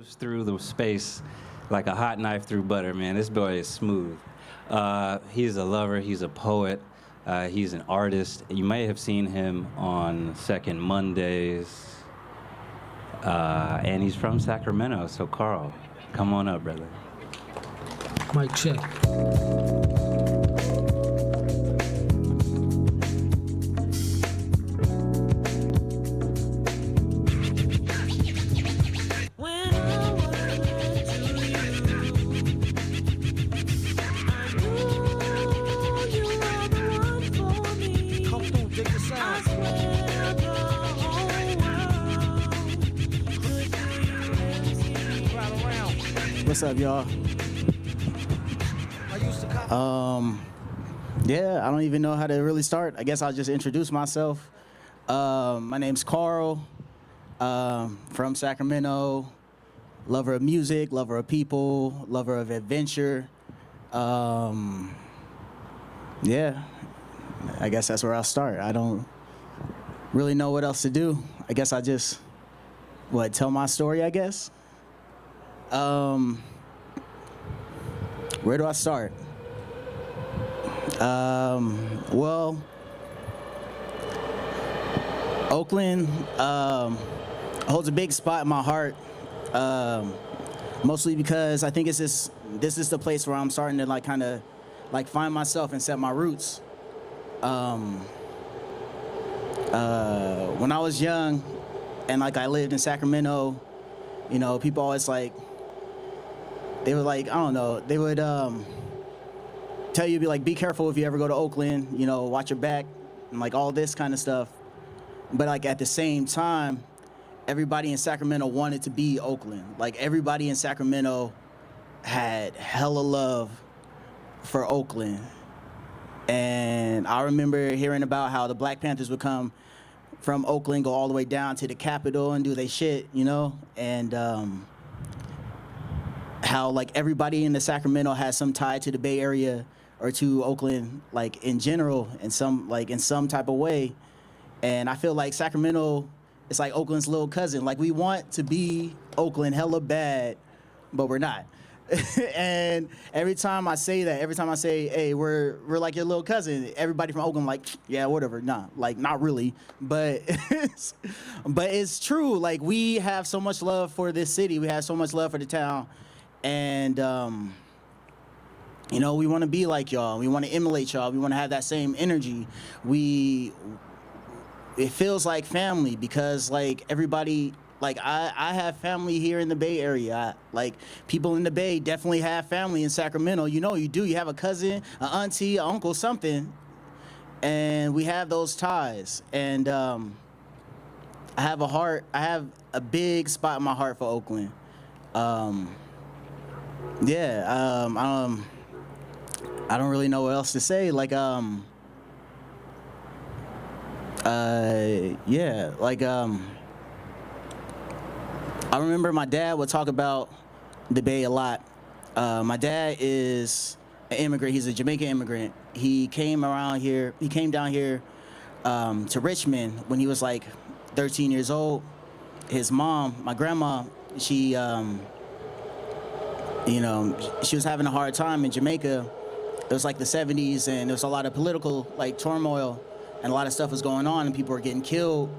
Moves through the space like a hot knife through butter, man. This boy is smooth. He's a lover. He's a poet. He's an artist. You may have seen him on Second Mondays. And he's from Sacramento. So, Carl, come on up, brother. Mic check. What's up, y'all? Yeah, I don't even know how to really start. I guess I'll just introduce myself. My name's Carl, from Sacramento, lover of music, lover of people, lover of adventure. Yeah, I guess that's where I'll start. I don't really know what else to do. I guess I just, tell my story, I guess? Where do I start? Well, Oakland holds a big spot in my heart, mostly because I think this is the place where I'm starting to kind of find myself and set my roots. When I was young and I lived in Sacramento, people always they were I don't know, they would tell you, be careful if you ever go to Oakland, watch your back and all this kind of stuff. But at the same time, everybody in Sacramento wanted to be Oakland. Everybody in Sacramento had hella love for Oakland. And I remember hearing about how the Black Panthers would come from Oakland, go all the way down to the Capitol and do their shit, and how everybody in the Sacramento has some tie to the Bay Area or to Oakland, in general, in some type of way. And I feel like Sacramento is Oakland's little cousin. We want to be Oakland hella bad, but we're not. And every time I say that, every time I say, hey, we're like your little cousin, everybody from Oakland yeah, whatever, nah, not really. But it's true. We have so much love for this city. We have so much love for the town. And, we want to be like y'all. We want to emulate y'all. We want to have that same energy. It feels like family because, everybody, I have family here in the Bay Area. People in the Bay definitely have family in Sacramento. You do. You have a cousin, an auntie, an uncle, something. And we have those ties. And I have a big spot in my heart for Oakland. I don't really know what else to say. I remember my dad would talk about the Bay a lot. My dad is an immigrant. He's a Jamaican immigrant. He came down here to Richmond when he was 13 years old. His mom, my grandma, she was having a hard time in Jamaica. It was the 70s, and there was a lot of political turmoil, and a lot of stuff was going on, and people were getting killed.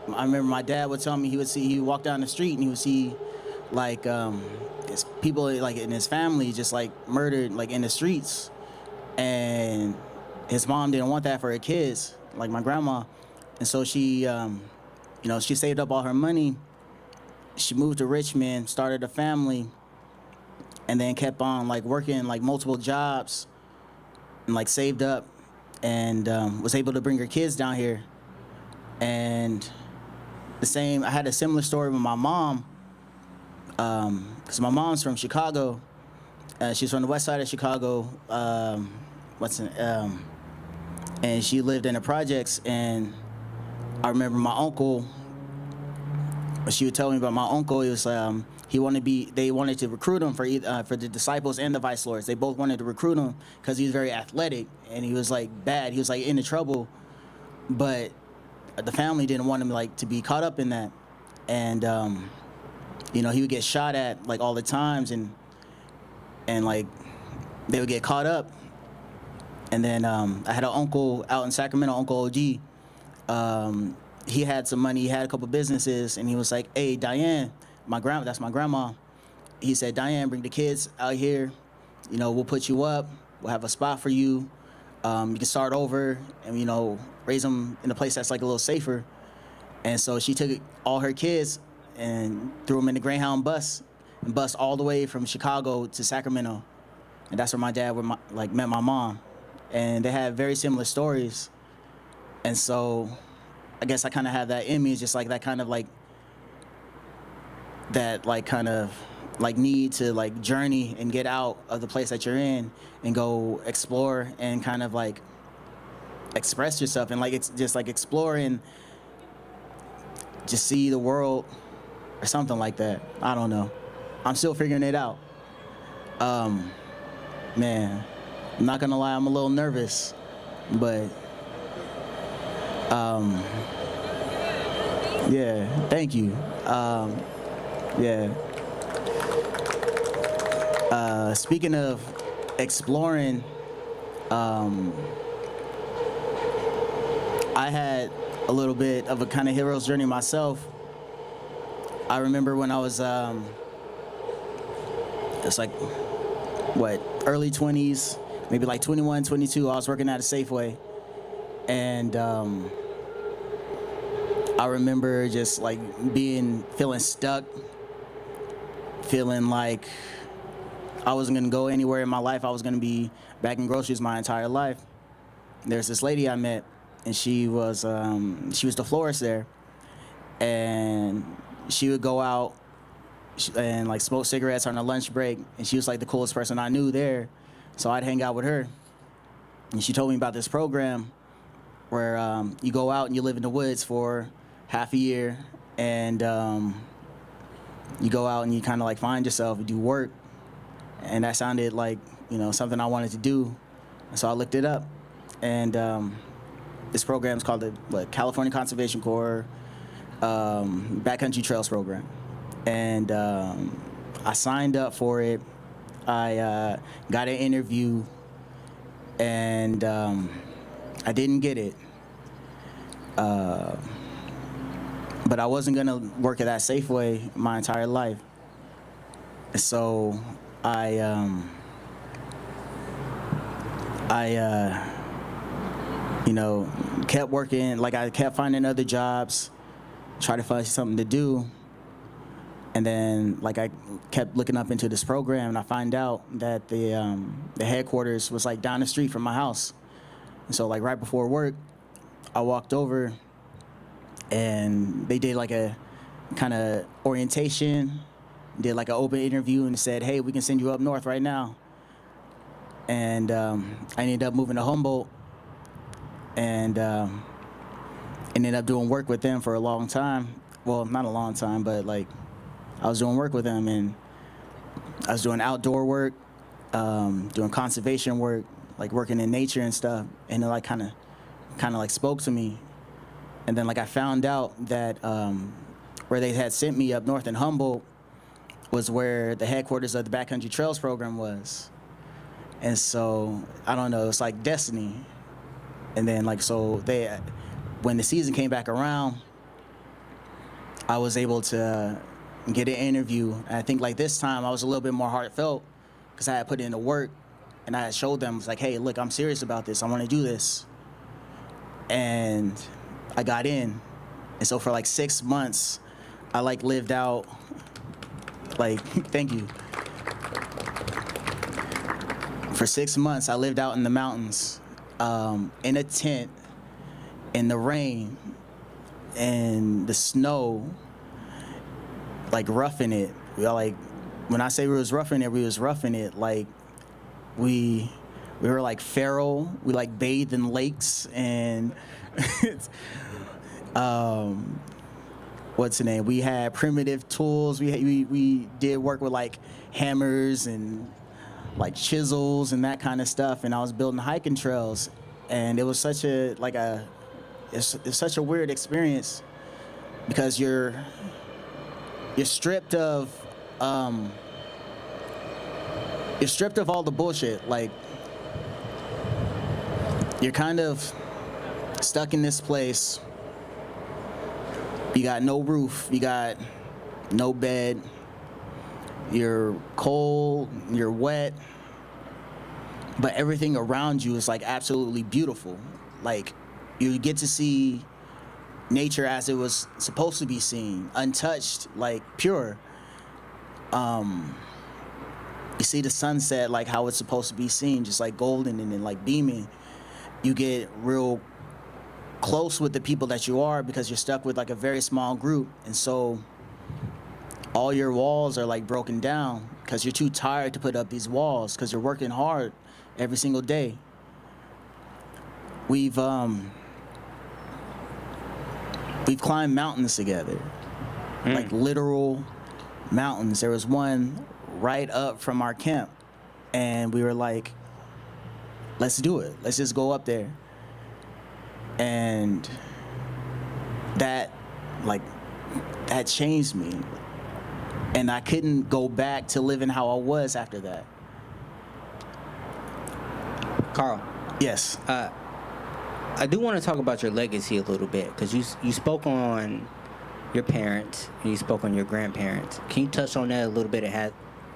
I remember my dad would tell me he would walk down the street and he would see his people in his family just murdered in the streets, and his mom didn't want that for her kids, my grandma, and so she she saved up all her money. She moved to Richmond, started a family, and then kept on working multiple jobs and saved up and was able to bring her kids down here. And I had a similar story with my mom because my mom's from Chicago. She's from the west side of Chicago. And she lived in the projects, and I remember my uncle, she would tell me about my uncle. He was they wanted to recruit him for the disciples and the vice lords. They both wanted to recruit him because he was very athletic and he was bad. He was into trouble, but the family didn't want him to be caught up in that. And he would get shot at like all the times, and like they would get caught up. And then I had an uncle out in Sacramento, Uncle OG. He had some money, he had a couple businesses, and he was like, "Hey, Diane, that's my grandma." He said, "Diane, bring the kids out here. We'll put you up. We'll have a spot for you. You can start over, and raise them in a place that's like a little safer." And so she took all her kids and threw them in the Greyhound bus and bused all the way from Chicago to Sacramento. And that's where my dad met my mom. And they had very similar stories. And so I guess I kind of have that in me, just like that kind of like, that like kind of like need to like journey and get out of the place that you're in and go explore and kind of like express yourself, and like it's just like explore and just see the world or something like that. I don't know. I'm still figuring it out. Man, I'm not gonna lie, I'm a little nervous, but yeah, thank you. Yeah. Speaking of exploring, I had a little bit of a kind of hero's journey myself. I remember when I was, it's like, early 20s, maybe like 21, 22, I was working at a Safeway. And I remember just like feeling stuck, feeling like I wasn't gonna go anywhere in my life. I was gonna be bagging groceries my entire life. There's this lady I met, and she was the florist there, and she would go out and like smoke cigarettes on her lunch break, and she was like the coolest person I knew there, so I'd hang out with her. And she told me about this program where you go out and you live in the woods for half a year, and you go out and you kind of like find yourself and do work, and that sounded like something I wanted to do, and so I looked it up, and this program is called the California Conservation Corps Backcountry Trails Program, and I signed up for it. I got an interview, and I didn't get it. But I wasn't gonna work at that Safeway my entire life. So I kept working. Like I kept finding other jobs, try to find something to do. And then like I kept looking up into this program, and I find out that the headquarters was like down the street from my house. And so like right before work, I walked over, and they did like a kind of orientation, did like an open interview, and said, "Hey, we can send you up north right now." And I ended up moving to Humboldt, and ended up doing work with them for a long time. Well, not a long time, but like I was doing work with them, and I was doing outdoor work, doing conservation work, like working in nature and stuff. And it like kind of like spoke to me. And then like I found out that where they had sent me up north in Humboldt was where the headquarters of the Backcountry Trails program was. And so I don't know, it's like destiny. And then like so when the season came back around, I was able to get an interview. And I think like this time I was a little bit more heartfelt because I had put in the work, and I had showed them, it's like, "Hey, look, I'm serious about this. I want to do this." And I got in. And so for like 6 months, I like lived out, like, thank you. For 6 months, I lived out in the mountains, in a tent, in the rain, and the snow, like roughing it. Like, when I say we was roughing it, we was roughing it. Like, we were like feral. We like bathed in lakes, and what's the name? We had primitive tools. We did work with like hammers and like chisels and that kind of stuff. And I was building hiking trails, and it was such a it's such a weird experience because you're you're stripped of all the bullshit. Like, you're kind of stuck in this place. You got no roof, you got no bed, you're cold, you're wet, but everything around you is like absolutely beautiful. Like, you get to see nature as it was supposed to be seen, untouched, like pure. You see the sunset like how it's supposed to be seen, just like golden and then like beaming. You get real close with the people that you are because you're stuck with like a very small group, and so all your walls are like broken down because you're too tired to put up these walls because you're working hard every single day. We've climbed mountains together, like literal mountains. There was one right up from our camp, and we were like, let's do it. Let's just go up there. And that changed me. And I couldn't go back to living how I was after that. Carl. Yes. I do want to talk about your legacy a little bit, because you spoke on your parents and you spoke on your grandparents. Can you touch on that a little bit?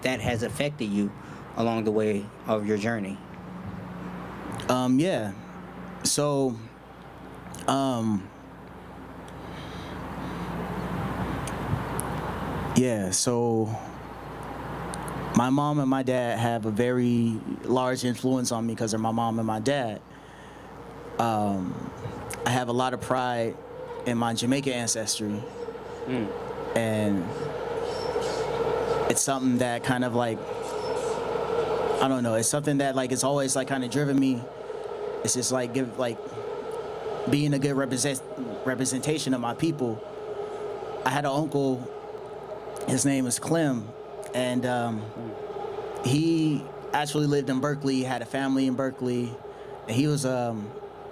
That has affected you along the way of your journey? Yeah. So, so my mom and my dad have a very large influence on me because they're my mom and my dad. I have a lot of pride in my Jamaican ancestry. And it's something that kind of like, I don't know, it's something that like it's always like kind of driven me. It's just like being a good representation of my people. I had an uncle, his name is Clem, and he actually lived in Berkeley. He had a family in Berkeley, and he was a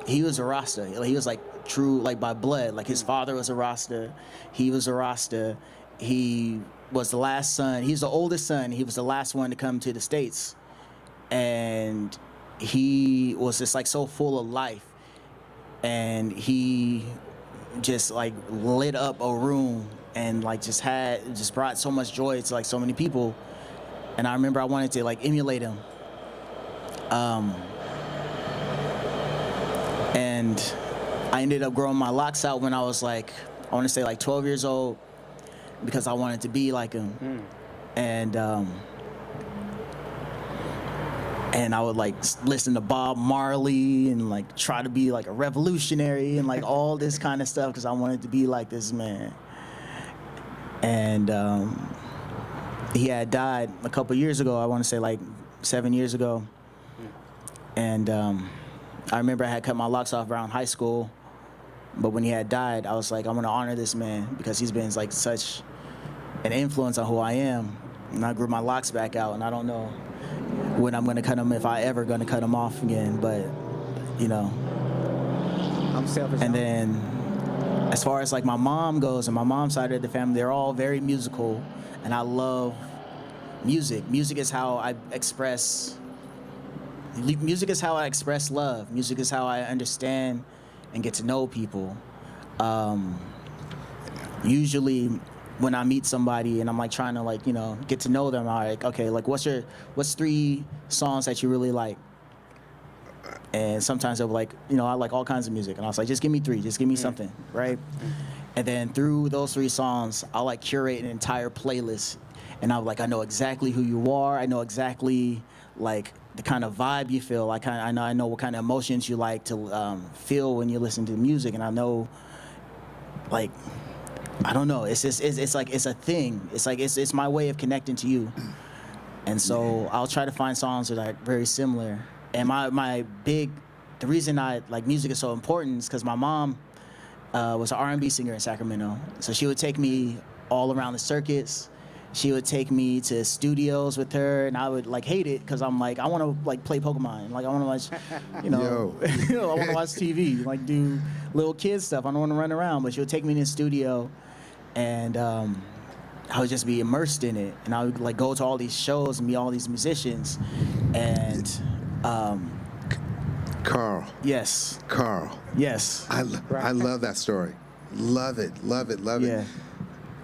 Rasta. He was like true, like by blood. Like his father was a Rasta, he was a Rasta. He was the last son. He's the oldest son. He was the last one to come to the States, and he was just like so full of life, and he just like lit up a room and like just brought so much joy to like so many people. And I remember I wanted to like emulate him. And I ended up growing my locks out when I was like, I want to say like 12 years old, because I wanted to be like him. And I would like listen to Bob Marley and like try to be like a revolutionary and like all this kind of stuff because I wanted to be like this man. And he had died a couple years ago. I want to say like 7 years ago. And I remember I had cut my locks off around high school, but when he had died, I was like, I'm gonna honor this man because he's been like such an influence on who I am. And I grew my locks back out, and I don't know when I'm gonna cut them, if I ever gonna cut them off again, but you know. I'm selfish. And then as far as like my mom goes, and my mom's side of the family, they're all very musical, and I love music. Music is how I express love. Music is how I understand and get to know people. Usually when I meet somebody and I'm like trying to like, you know, get to know them, I'm like, okay, like what's 3 songs that you really like? And sometimes they'll be like, you know, I like all kinds of music. And I was like, just give me 3, just give me something, right? And then through those 3 songs, I'll like curate an entire playlist. And I'm like, I know exactly who you are. I know exactly like the kind of vibe you feel. I know what kind of emotions you like to feel when you listen to music. And I know, like, I don't know. It's just it's like it's a thing. It's like it's my way of connecting to you. And so I'll try to find songs that are very similar. And the reason I like music is so important is because my mom was an R&B singer in Sacramento. So she would take me all around the circuits. She would take me to studios with her, and I would like hate it because I'm like, I want to like play Pokemon, like I want to watch, you know, I want to watch TV, like do little kid stuff. I don't want to run around. But she would take me in the studio, and I would just be immersed in it, and I would like go to all these shows and meet all these musicians, and Carl. yes, Carl. yes, I love that story. Love it. yeah,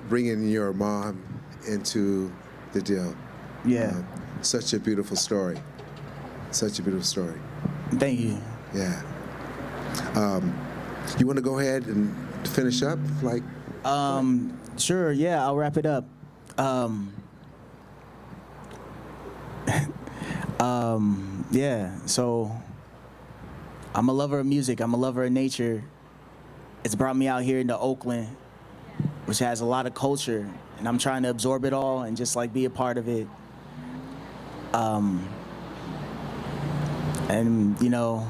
Bringing your mom into the deal. yeah. Such a beautiful story. Such a beautiful story. Thank you. Yeah. You want to go ahead and finish up? Like, Sure, yeah, I'll wrap it up. Yeah, so I'm a lover of music. I'm a lover of nature. It's brought me out here into Oakland, which has a lot of culture, and I'm trying to absorb it all and just like be a part of it. And you know,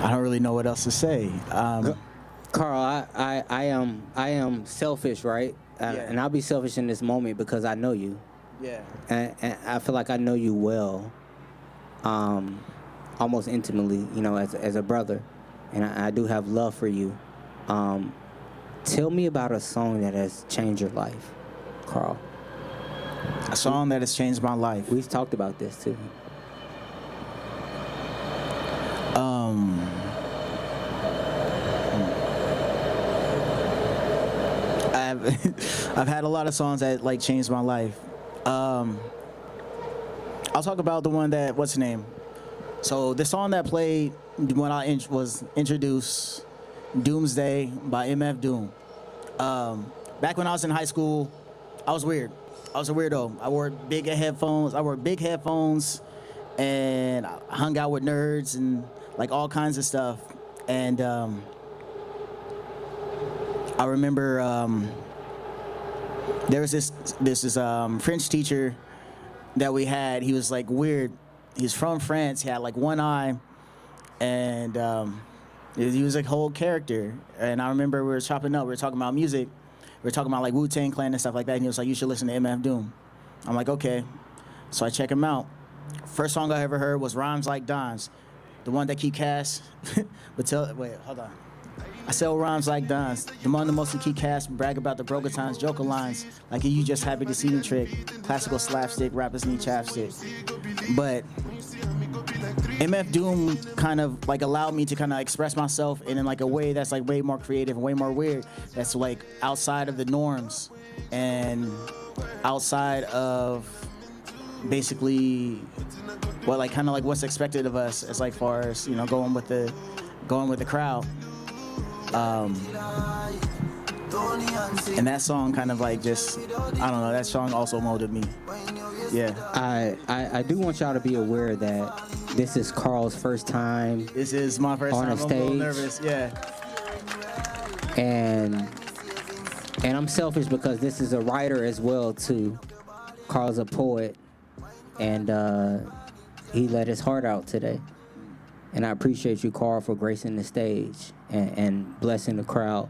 I don't really know what else to say. Carl, I am selfish, right? Yeah. And I'll be selfish in this moment because I know you, Yeah. and I feel like I know you well, almost intimately, you know, as a brother, and I do have love for you. Tell me about a song that has changed your life, Carl. A song that has changed my life. We've talked about this too. I've had a lot of songs that like changed my life. I'll talk about the one that what's the name. So the song that played when I was introduced, "Doomsday" by MF Doom. Back when I was in high school, I was weird. I was a weirdo. I wore big headphones, and I hung out with nerds and like all kinds of stuff. And I remember there was this French teacher that we had. He was like weird. He's from France. He had like one eye, and he was like a whole character. And I remember we were chopping up. We were talking about music. We were talking about like Wu-Tang Clan and stuff like that. And he was like, "You should listen to MF Doom." I'm like, "Okay." So I check him out. First song I ever heard was "Rhymes Like Dimes," the one that Key Cass. Wait, hold on. I sell rhymes like dimes. The one the mostly Key Cass brag about the broken times, joker lines. Like you just happy to see me trick. Classical slapstick, rappers need chapstick. But MF Doom kind of like allowed me to kind of express myself in like a way that's like way more creative and way more weird. That's like outside of the norms and outside of basically what like kind of like what's expected of us as like far as you know going with the crowd. And that song kind of like just I don't know, that song also molded me. Yeah. I do want y'all to be aware that this is Carl's first time. This is my first on time. a I'm a stage. little nervous. Yeah. And I'm selfish because this is a writer as well too. Carl's a poet, and he let his heart out today. And I appreciate you, Carl, for gracing the stage and blessing the crowd.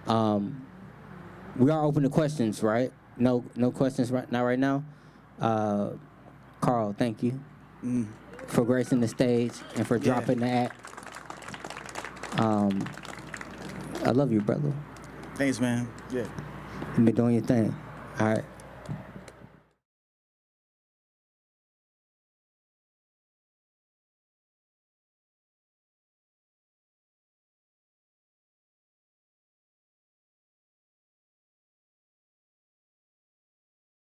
We are open to questions, right? No questions right now. Carl, thank you for gracing the stage and for dropping the act. I love you, brother. Thanks, man. Yeah. You've been doing your thing. All right.